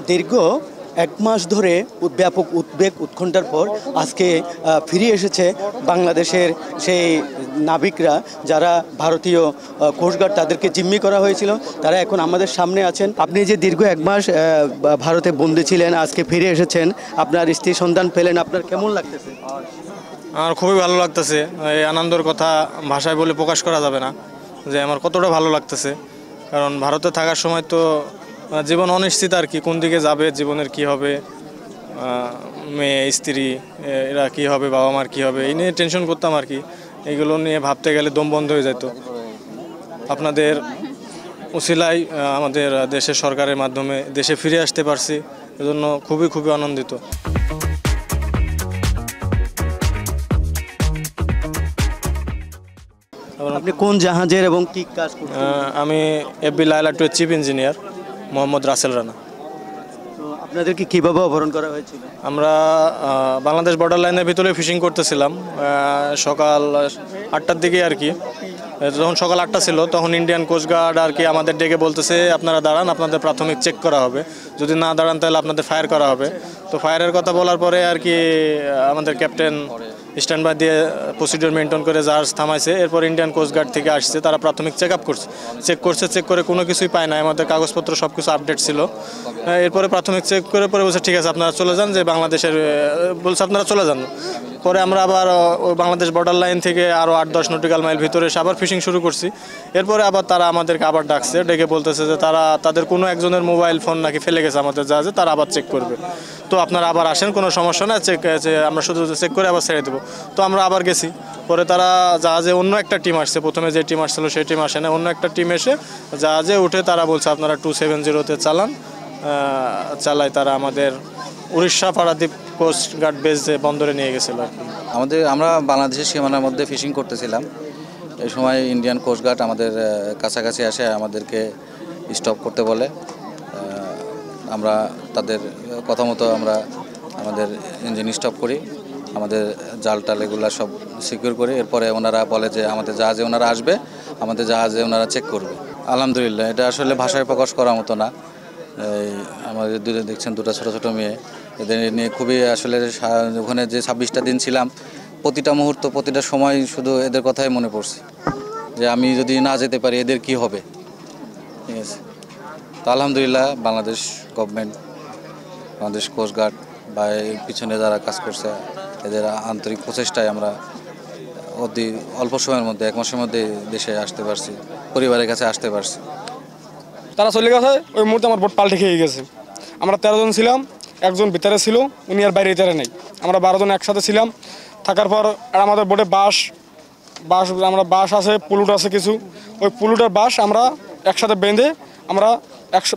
দীর্ঘ এক মাস ধরে ব্যাপক উদ্বেগ উৎকণ্ঠার পর আজকে ফিরে এসেছে বাংলাদেশের সেই নাবিকরা, যারা ভারতীয় কোস্টগার্ড তাদেরকে জিম্মি করা হয়েছিল, তারা এখন আমাদের সামনে আছেন। আপনি যে দীর্ঘ এক মাস ভারতে বন্দী ছিলেন, আজকে ফিরে এসেছেন, আপনার স্ত্রী সন্ধান পেলেন, আপনার কেমন লাগতেছে? আমার খুবই ভালো লাগতেছে। এই আনন্দের কথা ভাষায় বলে প্রকাশ করা যাবে না যে আমার কতটা ভালো লাগতেছে। কারণ ভারতে থাকার সময় তো জীবন অনিশ্চিত আর কি, কোন দিকে যাবে, জীবনের কি হবে, মেয়ে স্ত্রী এরা কি হবে, বাবা মার কি হবে, এই নিয়ে টেনশন করতাম আর কি। এইগুলো নিয়ে ভাবতে গেলে দম বন্ধ হয়ে যেত। আপনাদের উসিলায় আমাদের দেশের সরকারের মাধ্যমে দেশে ফিরে আসতে পারছি, এজন্য খুবই খুবই আনন্দিত। আপনি কোন জাহাজের এবং কি কাজ করছেন? আমি FB Laila 2 chief engineer Mohammad Rasel Rana. তো আপনাদেরকে কীভাবে অপহরণ করা হয়েছিল? আমরা বাংলাদেশ বর্ডার লাইনের ভিতরে ফিশিং করতেছিলাম সকাল 8টার দিকে আর কি। যখন সকাল 8টা ছিল তখন ইন্ডিয়ান কোস্টগার্ড আর কি আমাদের ডেকে বলতেছে আপনারা দাঁড়ান, আপনাদের প্রাথমিক চেক করা হবে, যদি না দাঁড়ান তাহলে আপনাদের ফায়ার করা হবে। তো ফায়ারের কথা বলার পরে আর কি আমাদের ক্যাপ্টেন স্ট্যান্ড বাই দিয়ে প্রসিডিওর মেনটেন করে জাহাজ থামাইছে। এরপর ইন্ডিয়ান কোস্টগার্ড থেকে আসছে, তারা প্রাথমিক চেক করে কোনো কিছুই পায় না, আমাদের কাগজপত্র সব কিছু আপডেট ছিল। এরপরে প্রাথমিক চেক করে পরে বলছে ঠিক আছে আপনারা চলে যান, যে বাংলাদেশের বলছে আপনারা চলে যান। পরে আমরা আবার ওই বাংলাদেশ বর্ডার লাইন থেকে আরও 8-10 নটিক্যাল মাইল ভিতরে এসে আবার ফিশিং শুরু করছি। এরপরে আবার তারা আমাদেরকে আবার ডাকছে, ডেকে বলতেছে যে তাদের কোনো একজনের মোবাইল ফোন নাকি ফেলে গেছে আমাদের জাহাজে, তারা আবার চেক করবে। তো আপনারা আবার আসেন, কোনো সমস্যা না, আমরা শুধু চেক করে আবার ছেড়ে দেবো। তো আমরা আবার গেছি। পরে তারা জাহাজে অন্য একটা টিম আসছে, প্রথমে যে টিম আসছিল সেই টিম আসে না, অন্য একটা টিম এসে জাহাজে উঠে তারা বলছে আপনারা 270-তে চালায় তারা আমাদের Orissa Paradip coast guard base যে বন্দরে নিয়ে গেছিল আর কি। আমরা বাংলাদেশের সীমানার মধ্যে ফিশিং করতেছিলাম, এই সময় ইন্ডিয়ান কোস্টগার্ড আমাদের কাছাকাছি আসে আমাদেরকে স্টপ করতে বলে। আমরা তাদের কথা মতো আমরা আমাদের ইঞ্জিন স্টপ করি, আমাদের জাল টাল এগুলো সব সিকিউর করি। এরপরে ওনারা বলে যে আমাদের জাহাজে ওনারা আসবে, আমাদের জাহাজে ওনারা চেক করবে। আলহামদুলিল্লাহ, এটা আসলে ভাষায় প্রকাশ করার মতো না। আমাদের দেখছেন দুটো ছোটো ছোটো মেয়ে, এদের নিয়ে খুবই আসলে ওখানে যে 26টা দিন ছিলাম, প্রতিটা মুহূর্ত প্রতিটা সময় শুধু এদের কথাই মনে পড়ছে যে আমি যদি না যেতে পারি এদের কি হবে। ঠিক আছে, তো আলহামদুলিল্লাহ বাংলাদেশ গভর্নমেন্ট, বাংলাদেশ কোস্টগার্ড বা এর পিছনে যারা কাজ করছে, এদের আন্তরিক প্রচেষ্টায় আমরা অতি অল্প সময়ের মধ্যে 1 মাসের মধ্যে দেশে আসতে পারছি, পরিবারের কাছে আসতে পারছি। তারা চলে গেছে, ওই মুহূর্তে আমার বোট পাল্টে খেয়ে গেছে। আমরা 13 জন ছিলাম, একজন ভিতরে ছিল, উনি আর বাইরে নেই। আমরা 12 জন একসাথে ছিলাম। থাকার পর আমাদের বোটে বাঁশ আছে, পুলুট আছে কিছু, ওই পুলুটের বাঁশ আমরা একসাথে বেঁধে আমরা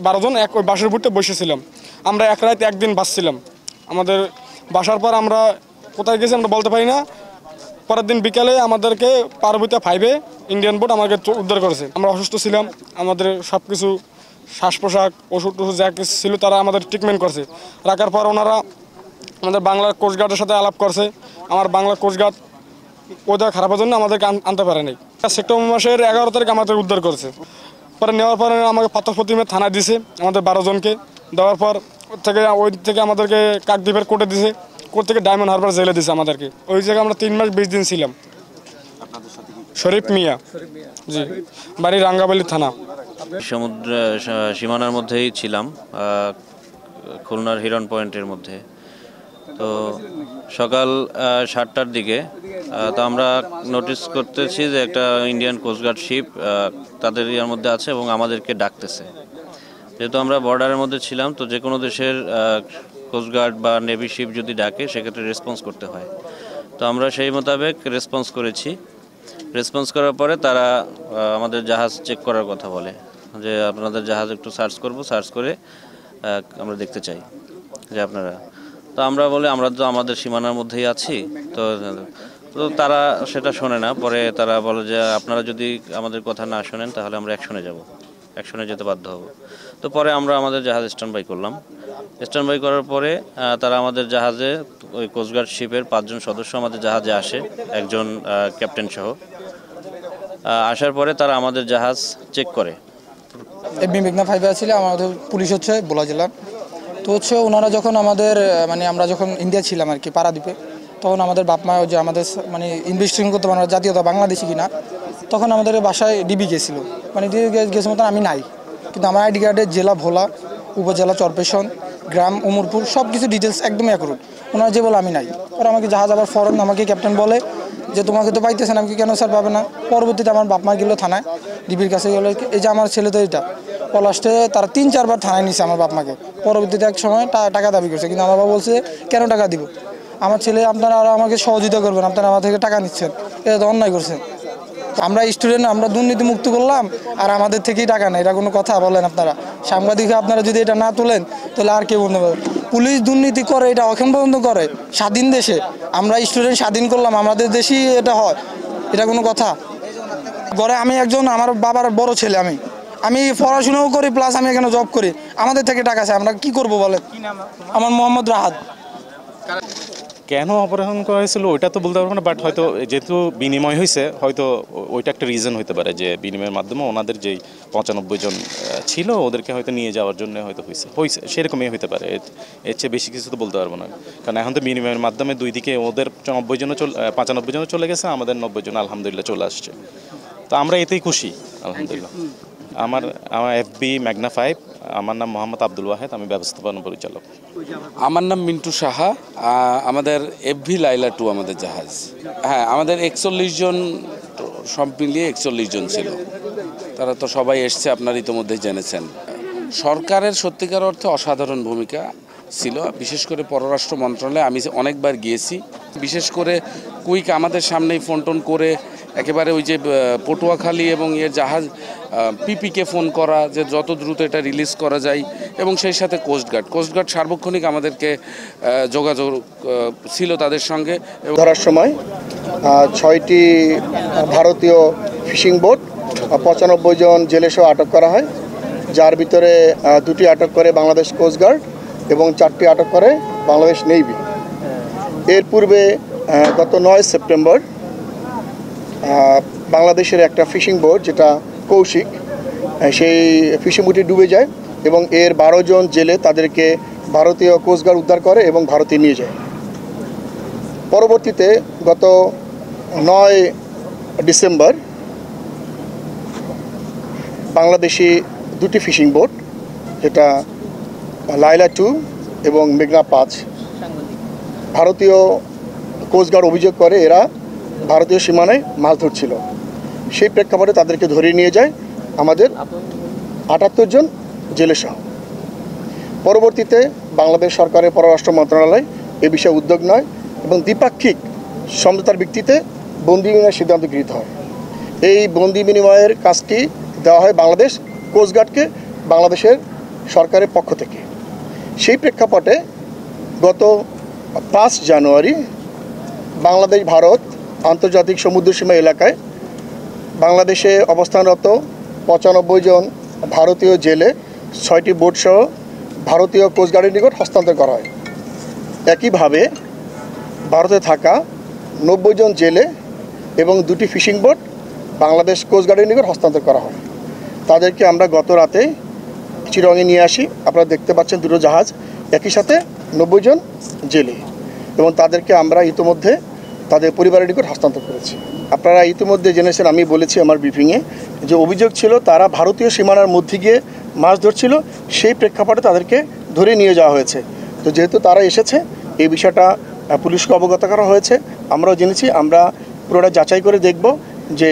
12 জন ওই বাঁশের বুটে বসেছিলাম। আমরা এক রাত একদিন বাঁচছিলাম। আমাদের বাসার পর আমরা কোথায় গেছি আমরা বলতে পারি না। পরের দিন বিকালে আমাদেরকে পার্বতীয়া 5-এ ইন্ডিয়ান বোট আমাকে উদ্ধার করেছে। আমরা অসুস্থ ছিলাম, আমাদের সব কিছু শ্বাস পোশাক ওষুধ যা কিছু ছিল তারা আমাদের ট্রিটমেন্ট করছে। রাখার পর ওনারা আমাদের বাংলার কোস্টগার্ডের সাথে আলাপ করছে। আমার বাংলা কোস্টগার্ড ওদের খারাপের জন্য আমাদেরকে আনতে পারে নাই। সেপ্টেম্বর মাসের 11 তারিখ আমাদের উদ্ধার করেছে। পরে নেওয়ার পরে আমাকে পাথরপ্রতিমে থানায় দিছে আমাদের 12 জনকে। দেওয়ার পর ওই থেকে আমাদেরকে কাকদ্বীপের কোর্টে দিছে, কোর্ট থেকে ডায়মন্ড হারবার জেলে দিছে আমাদেরকে। ওই জায়গায় আমরা 3 মাস 20 দিন ছিলাম। শরীফ মিয়া, জি, বাড়ি রাঙ্গাবালি থানা। সমুদ্র সীমানার মধ্যেই ছিলাম, খুলনার হিরন পয়েন্টের মধ্যে। তো সকাল 7টার দিকে তো আমরা নোটিস করতেছি যে একটা ইন্ডিয়ান কোস্টগার্ড শিপ তাদের ইয়ার মধ্যে আছে এবং আমাদেরকে ডাকতেছে। যেহেতু আমরা বর্ডারের মধ্যে ছিলাম, তো যে কোনো দেশের কোস্টগার্ড বা নেভি শিপ যদি ডাকে সেক্ষেত্রে রেসপন্স করতে হয়। তো আমরা সেই মোতাবেক রেসপন্স করেছি। রেসপন্স করার পরে তারা আমাদের জাহাজ চেক করার কথা বলে যে আপনাদের জাহাজ একটু সার্চ করে আমরা দেখতে চাই যে আপনারা। তো আমরা বলে আমরা তো আমাদের সীমানার মধ্যেই আছি। তো তারা সেটা শোনে না। পরে তারা বলে যে আপনারা যদি আমাদের কথা না শোনেন তাহলে আমরা অ্যাকশনে যেতে বাধ্য হব। তো পরে আমরা আমাদের জাহাজ স্ট্যান্ড বাই করলাম। স্ট্যান্ড বাই করার পরে তারা আমাদের জাহাজে, ওই কোস্টগার্ড শিপের 5 জন সদস্য আমাদের জাহাজে আসে, একজন ক্যাপ্টেন সহ। আসার পরে তারা আমাদের জাহাজ চেক করে। এমবি মেঘনা 5 ছিল আমাদের পুলিশ হচ্ছে ভোলা জেলার। তো হচ্ছে ওনারা যখন আমাদের মানে আমরা যখন ইন্ডিয়া ছিলাম আর কি পারাদ্বীপে, তখন আমাদের বাপ মা যে আমাদের মানে ইনভেস্টিগেশন করতে আমরা জাতীয়তা বাংলাদেশি কিনা, তখন আমাদের বাসায় ডিবি গেছিলো, মানে ডিবি গেছে মতন আমি নাই, কিন্তু আমার আইডি কার্ডের জেলা ভোলা, উপজেলা চরপেশন, গ্রাম উমরপুর সব কিছু ডিটেলস একদমই অ্যাকুরেট। ওনারা যে বলে আমি নাই, পরে আমাকে জাহাজ আবার ফরেন আমাকে ক্যাপ্টেন বলে যে তোমাকে তো পাইতেছেন, আমাকে কেন স্যার পাবে না। পরবর্তীতে আমার বাপ মা গেল থানায়, ডিবির কাছে গেলো, এই যে আমার ছেলে তো এটা পলাশে তারা 3-4 বার থানায় নিছে আমার বাপ মাকে। পরবর্তীতে এক সময় টাকা দাবি করছে, কিন্তু আমার বাবা বলছে কেন টাকা দিব, আমার ছেলে আপনারা আরও আমাকে সহযোগিতা করবেন, আপনারা আমার থেকে টাকা নিচ্ছেন, এটা তো অন্যায় করছেন। আমরা স্টুডেন্ট, আমরা দুর্নীতি মুক্ত করলাম আর আমাদের থেকেই টাকা নেই, এটা কোনো কথা বলেন আপনারা? সাংবাদিক আপনারা যদি এটা না তোলেন তাহলে আর কে বলতে পারবে? পুলিশ দুর্নীতি করে, এটা এখন পর্যন্ত করে স্বাধীন দেশে। আমরা স্টুডেন্ট স্বাধীন করলাম, আমাদের দেশেই এটা হয়, এটা কোনো কথা? ঘরে আমি একজন, আমার বাবার বড় ছেলে, আমি পড়াশোনাও করি প্লাস আমি এখানে জব করি, আমাদের থেকে টাকা আছে, আমরা কি করব বলেন? আমার মোহাম্মদ রাহাত। কেন অপহরণ করা হয়েছিল ওইটা তো বলতে পারবো না, বাট হয়তো যেহেতু বিনিময় হয়েছে, হয়তো ওইটা একটা রিজন হতে পারে যে বিনিময়ের মাধ্যমে ওনাদের যেই 95 জন ছিল ওদেরকে হয়তো নিয়ে যাওয়ার জন্য হয়তো হয়েছে সেরকমই হতে পারে। এর চেয়ে বেশি কিছু তো বলতে পারবো না, কারণ এখন তো বিনিময়ের মাধ্যমে দুই দিকে ওদের 95 জন চলে গেছে, আমাদের 90 জন আলহামদুলিল্লাহ চলে আসছে। তো আমরা এতেই খুশি আলহামদুলিল্লাহ। আমার এফবি মেঘনা 5, আমার নাম মোহাম্মদ আব্দুল ওয়াহেদ, আমি ব্যবস্থাপনা পরিচালক। আমার নাম মিন্টু সাহা, আমাদের এফভি লাইলা 2 আমাদের জাহাজ। হ্যাঁ, আমাদের 41 জন, সব মিলিয়ে 41 জন ছিল। তারা তো সবাই এসছে, আপনারা ইতিমধ্যেই জেনেছেন। সরকারের সত্যিকার অর্থে অসাধারণ ভূমিকা ছিল, বিশেষ করে পররাষ্ট্র মন্ত্রণালয়ে আমি অনেকবার গিয়েছি। বিশেষ করে কুইক আমাদের সামনেই ফোন টোন করে একেবারে ওই যে পটুয়াখালী এবং এর জাহাজ পিপিকে ফোন করা যে যত দ্রুত এটা রিলিজ করা যায়, এবং সেই সাথে কোস্টগার্ড সার্বক্ষণিক আমাদেরকে যোগাযোগ ছিল তাদের সঙ্গে। ধরার সময় 6টি ভারতীয় ফিশিং বোট 95 জন জেলেসহ আটক করা হয়, যার ভিতরে 2টি আটক করে বাংলাদেশ কোস্টগার্ড এবং 4টি আটক করে বাংলাদেশ নেভি। এর পূর্বে গত 9 সেপ্টেম্বর বাংলাদেশের একটা ফিশিং বোট, যেটা কৌশিক, সেই ফিশিং বোটটি ডুবে যায় এবং এর 12 জন জেলে তাদেরকে ভারতীয় কোস্টগার্ড উদ্ধার করে এবং ভারতে নিয়ে যায়। পরবর্তীতে গত 9 ডিসেম্বর বাংলাদেশি 2টি ফিশিং বোট, যেটা লাইলা 2 এবং মেঘনা 5, ভারতীয় কোস্টগার্ড অভিযোগ করে এরা ভারতীয় সীমানায় মাছ ধরছিল। সেই প্রেক্ষাপটে তাদেরকে ধরিয়ে নিয়ে যায় আমাদের 78 জন জেলেসহ। পরবর্তীতে বাংলাদেশ সরকারের পররাষ্ট্র মন্ত্রণালয় এ বিষয়ে উদ্যোগ নেয় এবং দ্বিপাক্ষিক সমঝোতার ভিত্তিতে বন্দি বিনিময়ের সিদ্ধান্ত গৃহীত হয়। এই বন্দি বিনিময়ের কাজটি দেওয়া হয় বাংলাদেশ কোস্টগার্ডকে বাংলাদেশের সরকারের পক্ষ থেকে। সেই প্রেক্ষাপটে গত 5 জানুয়ারি বাংলাদেশ ভারত আন্তর্জাতিক সমুদ্রসীমা এলাকায় বাংলাদেশে অবস্থানরত 95 জন ভারতীয় জেলে 6টি বোটসহ ভারতীয় কোস্টগার্ডের নিকট হস্তান্তর করা হয়। একইভাবে ভারতে থাকা 90 জন জেলে এবং 2টি ফিশিং বোট বাংলাদেশ কোস্টগার্ডের নিকট হস্তান্তর করা হয়। তাদেরকে আমরা গত রাতে চিরঙে নিয়ে আসি। আপনারা দেখতে পাচ্ছেন 2টো জাহাজ, একই সাথে 90 জন জেলে, এবং তাদেরকে আমরা ইতিমধ্যে তাদের পরিবারের নিকট হস্তান্তর করেছি। আপনারা ইতিমধ্যে জেনেছেন, আমি বলেছি আমার ব্রিফিংয়ে, যে অভিযোগ ছিল তারা ভারতীয় সীমানার মধ্যে গিয়ে মাছ ধরছিল, সেই প্রেক্ষাপটে তাদেরকে ধরে নিয়ে যাওয়া হয়েছে। তো যেহেতু তারা এসেছে, এই বিষয়টা পুলিশকে অবগত করা হয়েছে, আমরাও জেনেছি। আমরা পুরোটা যাচাই করে দেখব যে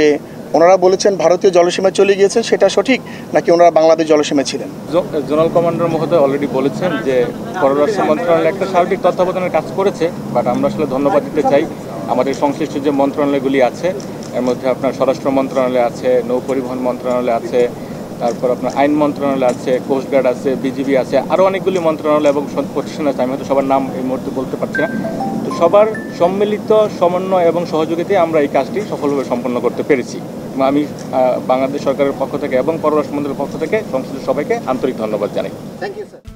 ওনারা বলেছেন ভারতীয় জলসীমায় চলে গিয়েছেন, সেটা সঠিক নাকি ওনারা বাংলাদেশ জলসীমায় ছিলেন। জোনাল কমান্ডার মহোদয় অলরেডি বলেছেন যে পররাষ্ট্র মন্ত্রণালয় একটা সার্বিক তত্ত্বাবধানের কাজ করেছে, বাট আমরা আসলে ধন্যবাদ দিতে চাই আমাদের সংশ্লিষ্ট যে মন্ত্রণালয়গুলি আছে, এর মধ্যে আপনার স্বরাষ্ট্র মন্ত্রণালয় আছে, নৌ পরিবহন মন্ত্রণালয় আছে, তারপর আপনার আইন মন্ত্রণালয় আছে, কোস্টগার্ড আছে, বিজিবি আছে, আরও অনেকগুলি মন্ত্রণালয় এবং প্রতিষ্ঠান আছে। আমি হয়তো সবার নাম এই মুহূর্তে বলতে পারছি না। তো সবার সম্মিলিত সমন্বয় এবং সহযোগিতায় আমরা এই কাজটি সফলভাবে সম্পন্ন করতে পেরেছি। আমি বাংলাদেশ সরকারের পক্ষ থেকে এবং পররাষ্ট্র মন্ত্রণালয়ের পক্ষ থেকে সংশ্লিষ্ট সবাইকে আন্তরিক ধন্যবাদ জানাই। Thank you sir.